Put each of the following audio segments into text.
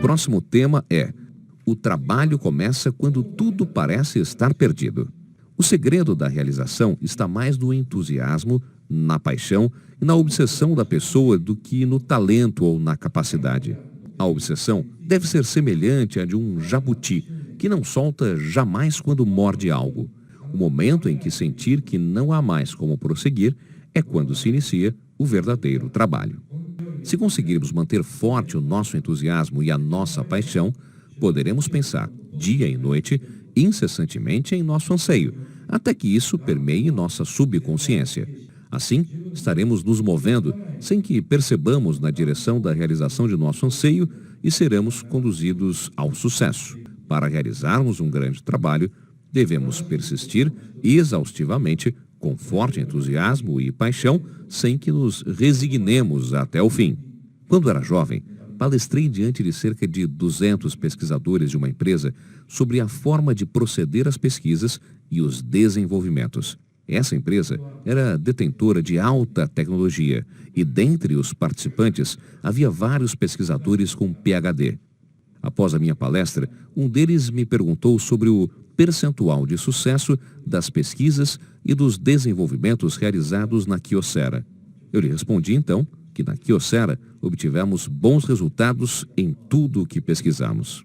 próximo tema é: o trabalho começa quando tudo parece estar perdido. O segredo da realização está mais no entusiasmo, na paixão e na obsessão da pessoa do que no talento ou na capacidade. A obsessão deve ser semelhante à de um jabuti, que não solta jamais quando morde algo. O momento em que sentir que não há mais como prosseguir é quando se inicia o verdadeiro trabalho. Se conseguirmos manter forte o nosso entusiasmo e a nossa paixão, poderemos pensar, dia e noite, incessantemente em nosso anseio, até que isso permeie nossa subconsciência. Assim, estaremos nos movendo sem que percebamos na direção da realização de nosso anseio e seremos conduzidos ao sucesso. Para realizarmos um grande trabalho, devemos persistir exaustivamente, com forte entusiasmo e paixão, sem que nos resignemos até o fim. Quando era jovem, palestrei diante de cerca de 200 pesquisadores de uma empresa sobre a forma de proceder às pesquisas e os desenvolvimentos. Essa empresa era detentora de alta tecnologia e, dentre os participantes, havia vários pesquisadores com PhD. Após a minha palestra, um deles me perguntou sobre o percentual de sucesso das pesquisas e dos desenvolvimentos realizados na Kyocera. Eu lhe respondi, então, que na Kyocera obtivemos bons resultados em tudo o que pesquisamos.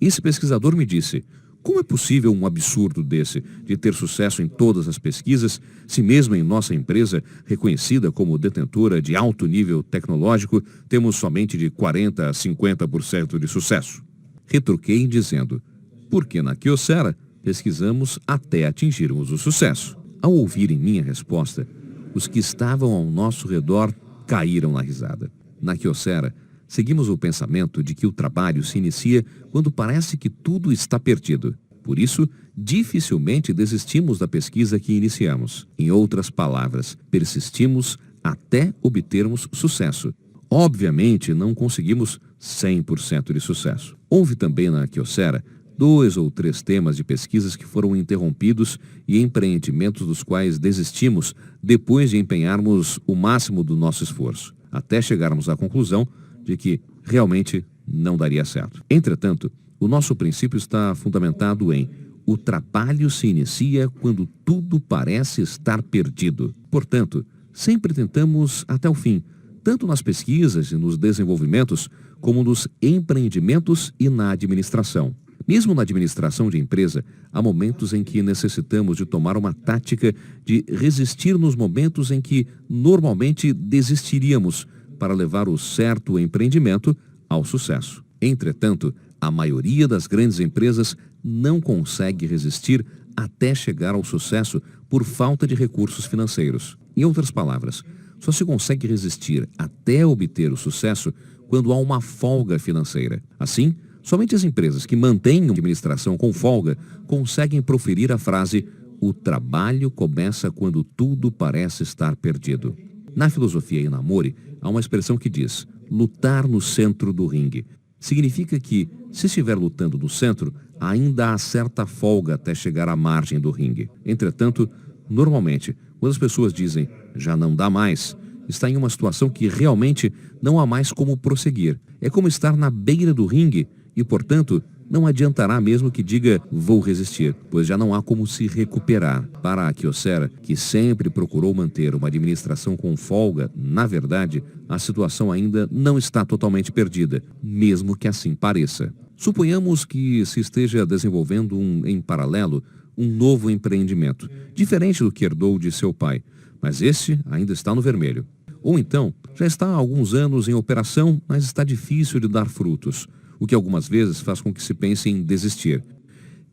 Esse pesquisador me disse: como é possível um absurdo desse, de ter sucesso em todas as pesquisas, se mesmo em nossa empresa, reconhecida como detentora de alto nível tecnológico, temos somente de 40% a 50% de sucesso? Retruquei dizendo: porque na Kyocera pesquisamos até atingirmos o sucesso. Ao ouvirem minha resposta, os que estavam ao nosso redor caíram na risada. Na Kyocera, seguimos o pensamento de que o trabalho se inicia quando parece que tudo está perdido. Por isso, dificilmente desistimos da pesquisa que iniciamos. Em outras palavras, persistimos até obtermos sucesso. Obviamente, não conseguimos 100% de sucesso. Houve também na Kyocera 2 ou 3 temas de pesquisas que foram interrompidos e empreendimentos dos quais desistimos depois de empenharmos o máximo do nosso esforço, até chegarmos à conclusão de que realmente não daria certo. Entretanto, o nosso princípio está fundamentado em: o trabalho se inicia quando tudo parece estar perdido. Portanto, sempre tentamos até o fim, tanto nas pesquisas e nos desenvolvimentos, como nos empreendimentos e na administração. Mesmo na administração de empresa, há momentos em que necessitamos de tomar uma tática de resistir nos momentos em que normalmente desistiríamos, para levar o certo empreendimento ao sucesso. Entretanto, a maioria das grandes empresas não consegue resistir até chegar ao sucesso por falta de recursos financeiros. Em outras palavras, só se consegue resistir até obter o sucesso quando há uma folga financeira. Assim, somente as empresas que mantêm a administração com folga conseguem proferir a frase: o trabalho começa quando tudo parece estar perdido. Na filosofia Inamori, há uma expressão que diz: lutar no centro do ringue. Significa que, se estiver lutando no centro, ainda há certa folga até chegar à margem do ringue. Entretanto, normalmente, quando as pessoas dizem já não dá mais, está em uma situação que realmente não há mais como prosseguir. É como estar na beira do ringue e, portanto, não adiantará mesmo que diga vou resistir, pois já não há como se recuperar. Para a Kyocera, que sempre procurou manter uma administração com folga, na verdade, a situação ainda não está totalmente perdida, mesmo que assim pareça. Suponhamos que se esteja desenvolvendo em paralelo um novo empreendimento, diferente do que herdou de seu pai, mas este ainda está no vermelho. Ou então, já está há alguns anos em operação, mas está difícil de dar frutos, o que algumas vezes faz com que se pense em desistir.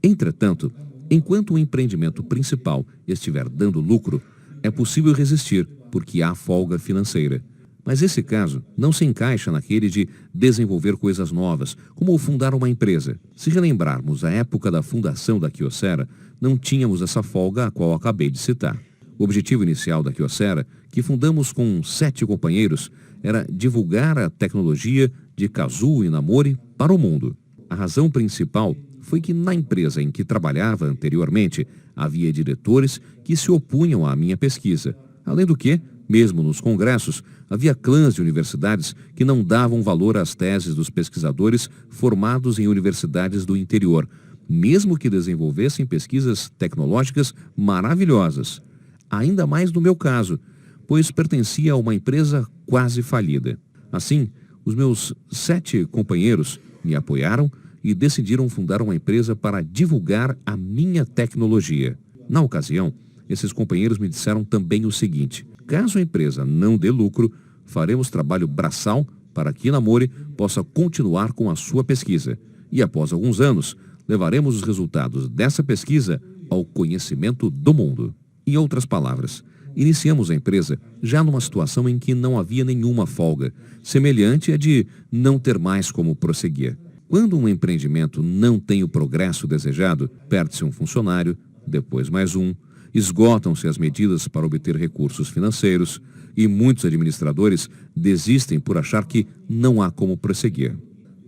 Entretanto, enquanto o empreendimento principal estiver dando lucro, é possível resistir, porque há folga financeira. Mas esse caso não se encaixa naquele de desenvolver coisas novas, como fundar uma empresa. Se relembrarmos a época da fundação da Kyocera, não tínhamos essa folga a qual acabei de citar. O objetivo inicial da Kyocera, que fundamos com 7 companheiros, era divulgar a tecnologia de Kazuo Inamori para o mundo. A razão principal foi que na empresa em que trabalhava anteriormente havia diretores que se opunham à minha pesquisa. Além do que, Mesmo nos congressos, havia clãs de universidades que não davam valor às teses dos pesquisadores formados em universidades do interior, mesmo que desenvolvessem pesquisas tecnológicas maravilhosas. Ainda mais no meu caso, pois pertencia a uma empresa quase falida. Assim, os meus 7 companheiros me apoiaram e decidiram fundar uma empresa para divulgar a minha tecnologia. Na ocasião, esses companheiros me disseram também o seguinte: caso a empresa não dê lucro, faremos trabalho braçal para que Namori possa continuar com a sua pesquisa. E após alguns anos, levaremos os resultados dessa pesquisa ao conhecimento do mundo. Em outras palavras, iniciamos a empresa já numa situação em que não havia nenhuma folga, semelhante à de não ter mais como prosseguir. Quando um empreendimento não tem o progresso desejado, perde-se um funcionário, depois mais um, esgotam-se as medidas para obter recursos financeiros e muitos administradores desistem por achar que não há como prosseguir.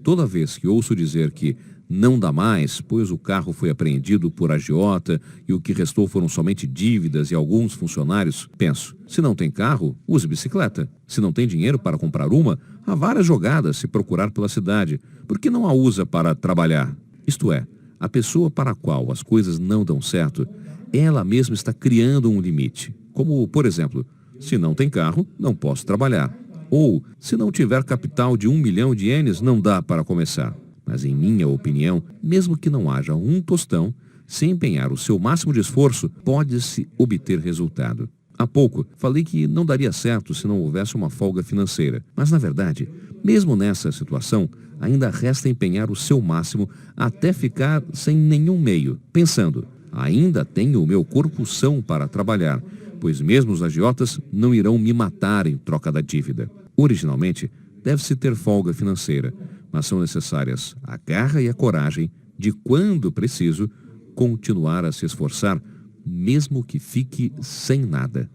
Toda vez que ouço dizer que não dá mais, pois o carro foi apreendido por agiota e o que restou foram somente dívidas e alguns funcionários, penso: se não tem carro, use bicicleta. Se não tem dinheiro para comprar uma, há várias jogadas se procurar pela cidade. Por que não a usa para trabalhar? Isto é, a pessoa para a qual as coisas não dão certo, ela mesma está criando um limite. Como, por exemplo, se não tem carro, não posso trabalhar. Ou, se não tiver capital de 1 milhão de ienes, não dá para começar. Mas, em minha opinião, mesmo que não haja um tostão, se empenhar o seu máximo de esforço, pode-se obter resultado. Há pouco, falei que não daria certo se não houvesse uma folga financeira. Mas, na verdade, mesmo nessa situação, ainda resta empenhar o seu máximo até ficar sem nenhum meio, pensando: ainda tenho o meu corpo são para trabalhar, pois mesmo os agiotas não irão me matar em troca da dívida. Originalmente, deve-se ter folga financeira, mas são necessárias a garra e a coragem de, quando preciso, continuar a se esforçar, mesmo que fique sem nada.